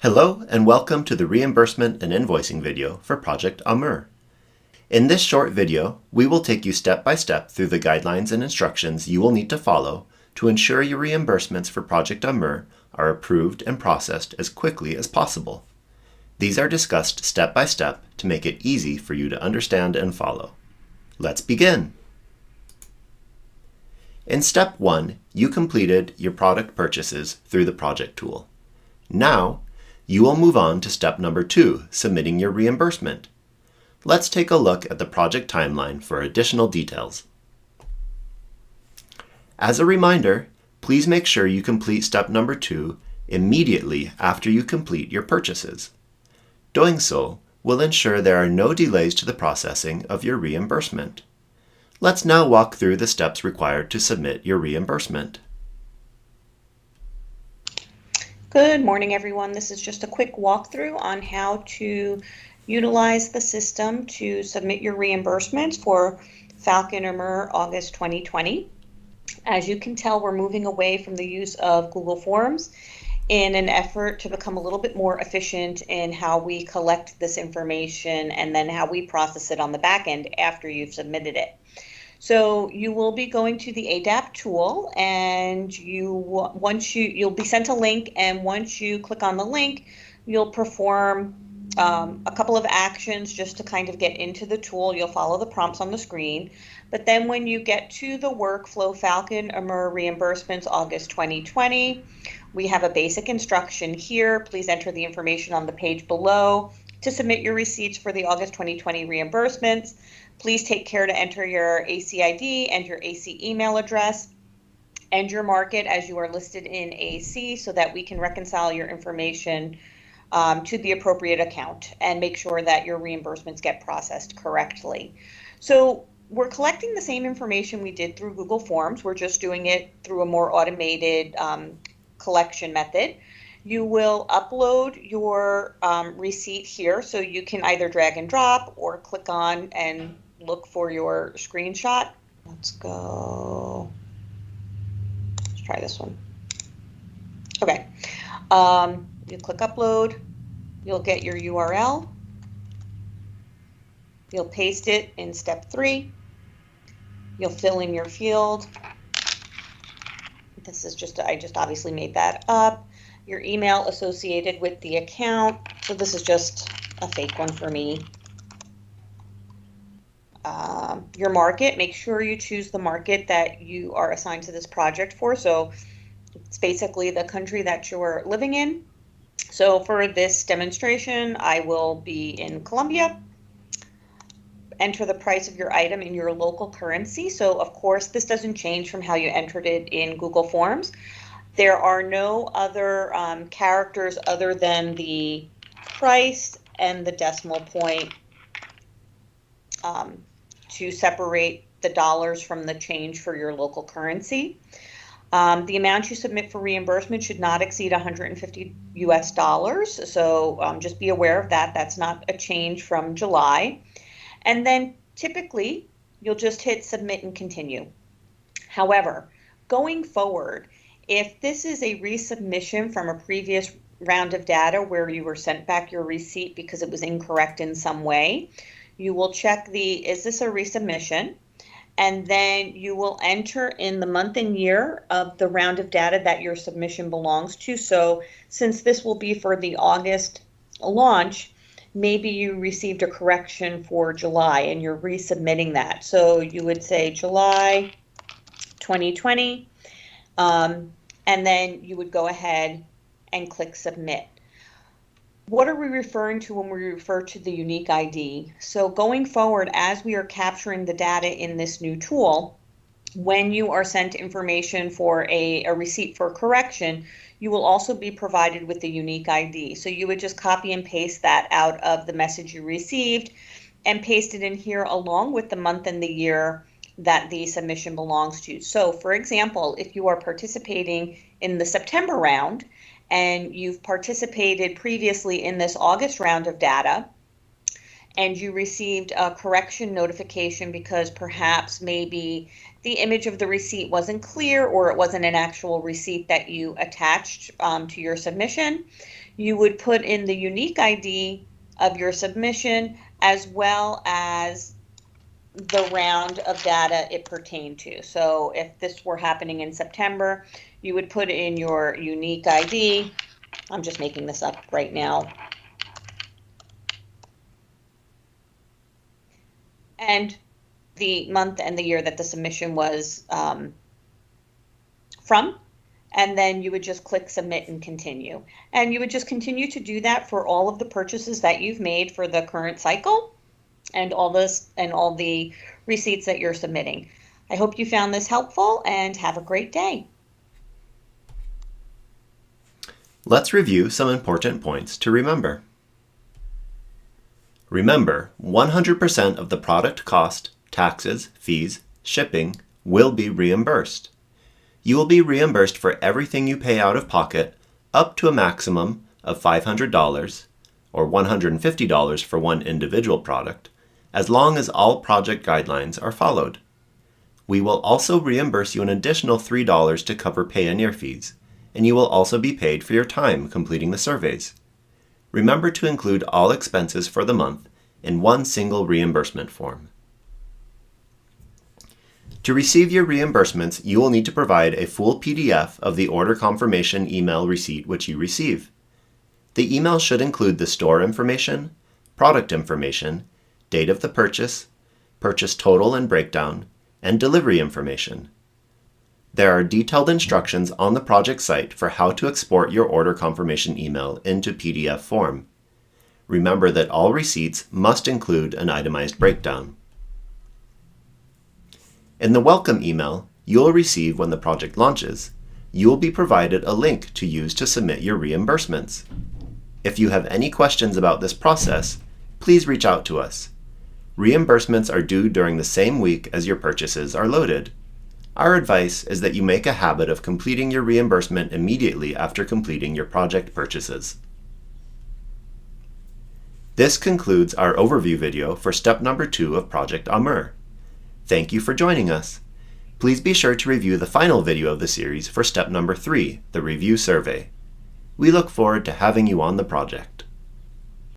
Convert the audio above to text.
Hello and welcome to the reimbursement and invoicing video for Project AMUR. In this short video, we will take you step by step through the guidelines and instructions you will need to follow to ensure your reimbursements for Project AMUR are approved and processed as quickly as possible. These are discussed step by step to make it easy for you to understand and follow. Let's begin. In step 1, you completed your product purchases through the project tool. Now, you will move on to step number 2, submitting your reimbursement. Let's take a look at the project timeline for additional details. As a reminder, please make sure you complete step number 2 immediately after you complete your purchases. Doing so will ensure there are no delays to the processing of your reimbursement. Let's now walk through the steps required to submit your reimbursement. Good morning, everyone. This is just a quick walkthrough on how to utilize the system to submit your reimbursements for Falcon AMUR August 2020. As you can tell, we're moving away from the use of Google Forms in an effort to become a little bit more efficient in how we collect this information and then how we process it on the back end after you've submitted it. So you will be going to the ADAP tool, and you'll be sent a link, and once you click on the link, you'll perform a couple of actions just to kind of get into the tool. You'll follow the prompts on the screen, but then when you get to the workflow Falcon AMUR reimbursements August 2020, we have a basic instruction here. Please enter the information on the page below to submit your receipts for the August 2020 reimbursements. Please take care to enter your ACID and your AC email address and your market as you are listed in AC so that we can reconcile your information to the appropriate account and make sure that your reimbursements get processed correctly. So we're collecting the same information we did through Google Forms. We're just doing it through a more automated collection method. You will upload your receipt here, so you can either drag and drop or click on and look for your screenshot. Let's go. Let's try this one. Okay. You click upload. You'll get your URL. You'll paste it in step 3. You'll fill in your field. This is just, I just obviously made that up. Your email associated with the account. So this is just a fake one for me. Your market, make sure you choose the market that you are assigned to this project for. So it's basically the country that you're living in. So for this demonstration, I will be in Colombia. Enter the price of your item in your local currency. So of course, this doesn't change from how you entered it in Google Forms. There are no other characters other than the price and the decimal point to separate the dollars from the change for your local currency. The amount you submit for reimbursement should not exceed $150 US. So just be aware of that. That's not a change from July. And then typically you'll just hit submit and continue. However, going forward, if this is a resubmission from a previous round of data where you were sent back your receipt because it was incorrect in some way, you will check is this a resubmission? And then you will enter in the month and year of the round of data that your submission belongs to. So since this will be for the August launch, maybe you received a correction for July and you're resubmitting that. So you would say July 2020. And then you would go ahead and click submit. What are we referring to when we refer to the unique ID? So going forward, as we are capturing the data in this new tool, when you are sent information for a receipt for correction, you will also be provided with the unique ID. So you would just copy and paste that out of the message you received and paste it in here along with the month and the year that the submission belongs to. So for example, if you are participating in the September round and you've participated previously in this August round of data and you received a correction notification because perhaps maybe the image of the receipt wasn't clear or it wasn't an actual receipt that you attached to your submission, you would put in the unique ID of your submission as well as the round of data it pertained to. So if this were happening in September, you would put in your unique ID. I'm just making this up right now. And the month and the year that the submission was from. And then you would just click submit and continue. And you would just continue to do that for all of the purchases that you've made for the current cycle and all the receipts that you're submitting. I hope you found this helpful and have a great day. Let's review some important points to remember. Remember, 100% of the product cost, taxes, fees, shipping will be reimbursed. You will be reimbursed for everything you pay out of pocket up to a maximum of $500 or $150 for one individual product, as long as all project guidelines are followed. We will also reimburse you an additional $3 to cover pay-and-near fees, and you will also be paid for your time completing the surveys. Remember to include all expenses for the month in one single reimbursement form. To receive your reimbursements, you will need to provide a full PDF of the order confirmation email receipt which you receive. The email should include the store information, product information, date of the purchase total and breakdown, and delivery information. There are detailed instructions on the project site for how to export your order confirmation email into PDF form. Remember that all receipts must include an itemized breakdown. In the welcome email you'll receive when the project launches, you will be provided a link to use to submit your reimbursements. If you have any questions about this process, please reach out to us. Reimbursements are due during the same week as your purchases are loaded. Our advice is that you make a habit of completing your reimbursement immediately after completing your project purchases. This concludes our overview video for step number 2 of Project AMUR. Thank you for joining us. Please be sure to review the final video of the series for step number 3, the review survey. We look forward to having you on the project.